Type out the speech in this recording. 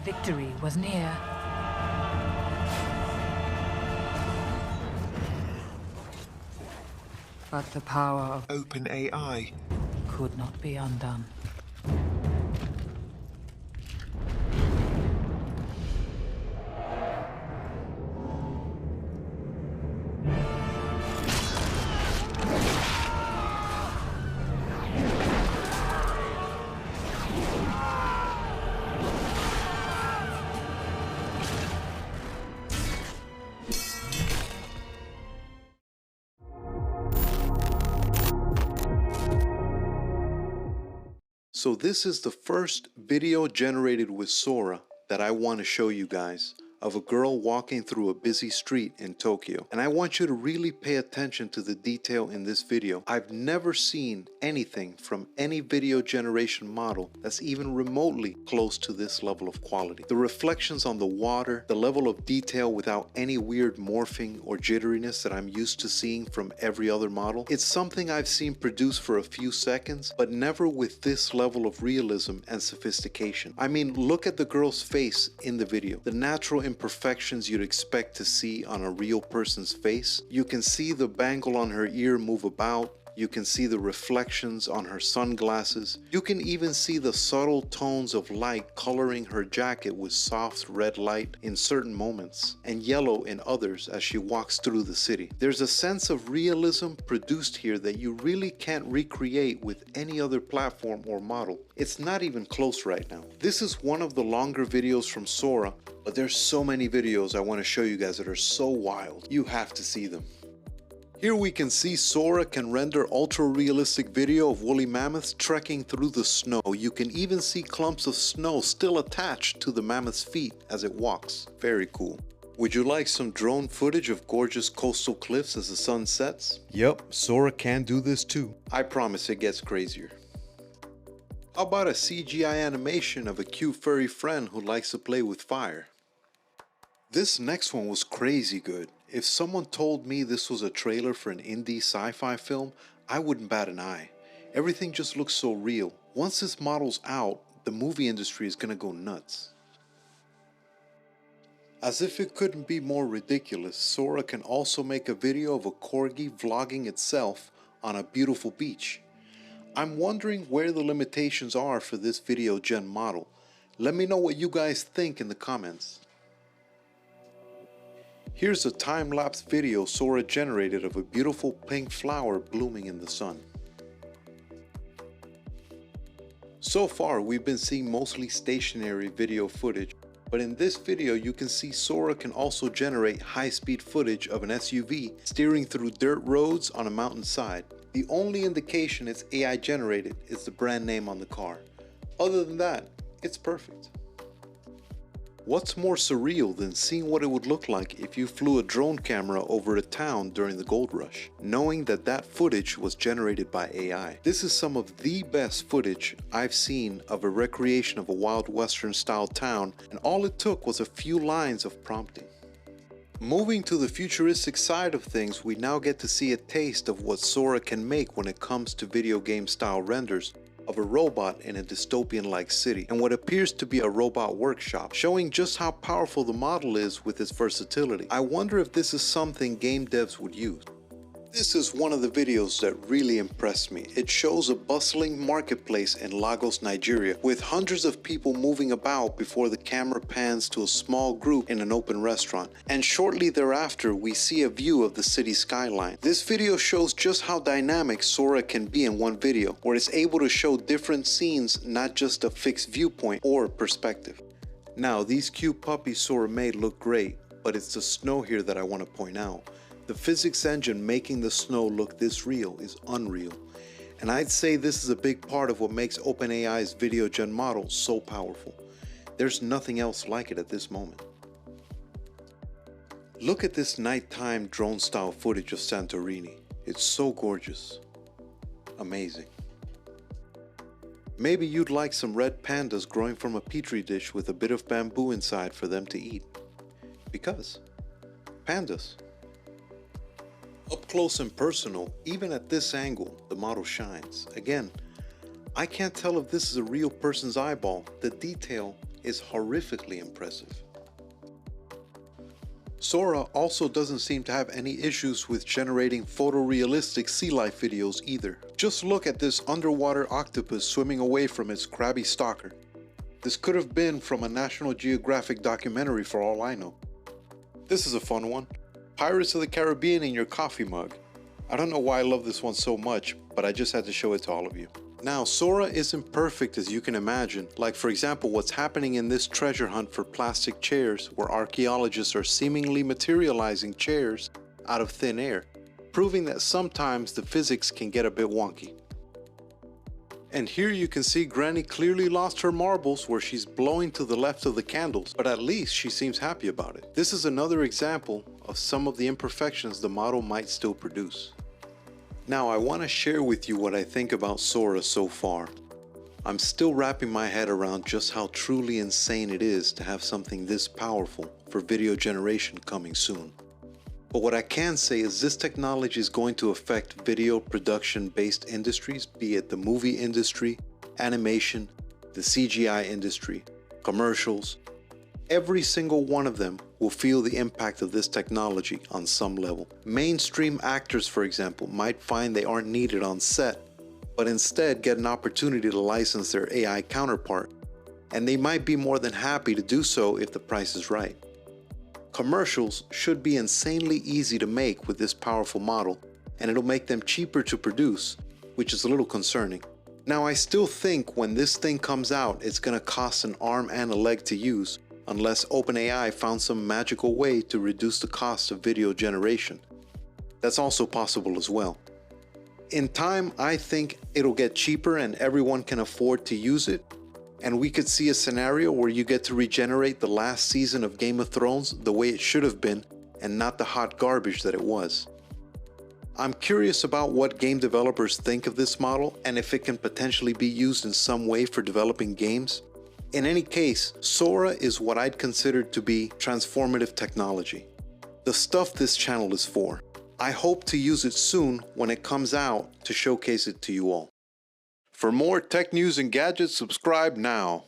Victory was near. But the power of OpenAI could not be undone. So this is the first video generated with Sora that I want to show you guys, of a girl walking through a busy street in Tokyo. And I want you to really pay attention to the detail in this video. I've never seen anything from any video generation model that's even remotely close to this level of quality. The reflections on the water, the level of detail without any weird morphing or jitteriness that I'm used to seeing from every other model. It's something I've seen produced for a few seconds, but never with this level of realism and sophistication. I mean, look at the girl's face in the video. The natural imperfections you'd expect to see on a real person's face. You can see the bangle on her ear move about. You can see the reflections on her sunglasses. You can even see the subtle tones of light coloring her jacket with soft red light in certain moments and yellow in others as she walks through the city. There's a sense of realism produced here that you really can't recreate with any other platform or model. It's not even close right now. This is one of the longer videos from Sora, but there's so many videos I want to show you guys that are so wild. You have to see them. Here we can see Sora can render ultra-realistic video of woolly mammoths trekking through the snow. You can even see clumps of snow still attached to the mammoth's feet as it walks. Very cool. Would you like some drone footage of gorgeous coastal cliffs as the sun sets? Yep, Sora can do this too. I promise it gets crazier. How about a CGI animation of a cute furry friend who likes to play with fire? This next one was crazy good. If someone told me this was a trailer for an indie sci-fi film, I wouldn't bat an eye. Everything just looks so real. Once this model's out, the movie industry is gonna go nuts. As if it couldn't be more ridiculous, Sora can also make a video of a corgi vlogging itself on a beautiful beach. I'm wondering where the limitations are for this video gen model. Let me know what you guys think in the comments. Here's a time-lapse video Sora generated of a beautiful pink flower blooming in the sun. So far, we've been seeing mostly stationary video footage, but in this video you can see Sora can also generate high-speed footage of an SUV steering through dirt roads on a mountainside. The only indication it's AI generated is the brand name on the car. Other than that, it's perfect. What's more surreal than seeing what it would look like if you flew a drone camera over a town during the gold rush, knowing that that footage was generated by AI? This is some of the best footage I've seen of a recreation of a Wild Western style town, and all it took was a few lines of prompting. Moving to the futuristic side of things, we now get to see a taste of what Sora can make when it comes to video game style renders of a robot in a dystopian-like city and what appears to be a robot workshop, showing just how powerful the model is with its versatility. I wonder if this is something game devs would use. This is one of the videos that really impressed me. It shows a bustling marketplace in Lagos, Nigeria, with hundreds of people moving about before the camera pans to a small group in an open restaurant. And shortly thereafter, we see a view of the city skyline. This video shows just how dynamic Sora can be in one video, where it's able to show different scenes, not just a fixed viewpoint or perspective. Now, these cute puppies Sora made look great, but it's the snow here that I want to point out. The physics engine making the snow look this real is unreal, and I'd say this is a big part of what makes OpenAI's video gen model so powerful. There's nothing else like it at this moment. Look at this nighttime drone style footage of Santorini. It's so gorgeous. Amazing. Maybe you'd like some red pandas growing from a petri dish with a bit of bamboo inside for them to eat. Because pandas. Up close and personal, even at this angle, the model shines. Again, I can't tell if this is a real person's eyeball. The detail is horrifically impressive. Sora also doesn't seem to have any issues with generating photorealistic sea life videos either. Just look at this underwater octopus swimming away from its crabby stalker. This could have been from a National Geographic documentary for all I know. This is a fun one. Pirates of the Caribbean in your coffee mug. I don't know why I love this one so much, but I just had to show it to all of you. Now, Sora isn't perfect as you can imagine, like for example what's happening in this treasure hunt for plastic chairs where archaeologists are seemingly materializing chairs out of thin air, proving that sometimes the physics can get a bit wonky. And here you can see Granny clearly lost her marbles where she's blowing to the left of the candles, but at least she seems happy about it. This is another example of some of the imperfections the model might still produce. Now I want to share with you what I think about Sora so far. I'm still wrapping my head around just how truly insane it is to have something this powerful for video generation coming soon. But what I can say is this technology is going to affect video production based industries, be it the movie industry, animation, the CGI industry, commercials. Every single one of them will feel the impact of this technology on some level. Mainstream actors, for example, might find they aren't needed on set, but instead get an opportunity to license their AI counterpart, and they might be more than happy to do so if the price is right. Commercials should be insanely easy to make with this powerful model, and it'll make them cheaper to produce, which is a little concerning. Now I still think when this thing comes out, it's gonna cost an arm and a leg to use, unless OpenAI found some magical way to reduce the cost of video generation. That's also possible as well. In time, I think it'll get cheaper and everyone can afford to use it, and we could see a scenario where you get to regenerate the last season of Game of Thrones the way it should have been and not the hot garbage that it was. I'm curious about what game developers think of this model and if it can potentially be used in some way for developing games. In any case, Sora is what I'd consider to be transformative technology. The stuff this channel is for. I hope to use it soon when it comes out to showcase it to you all. For more tech news and gadgets, subscribe now.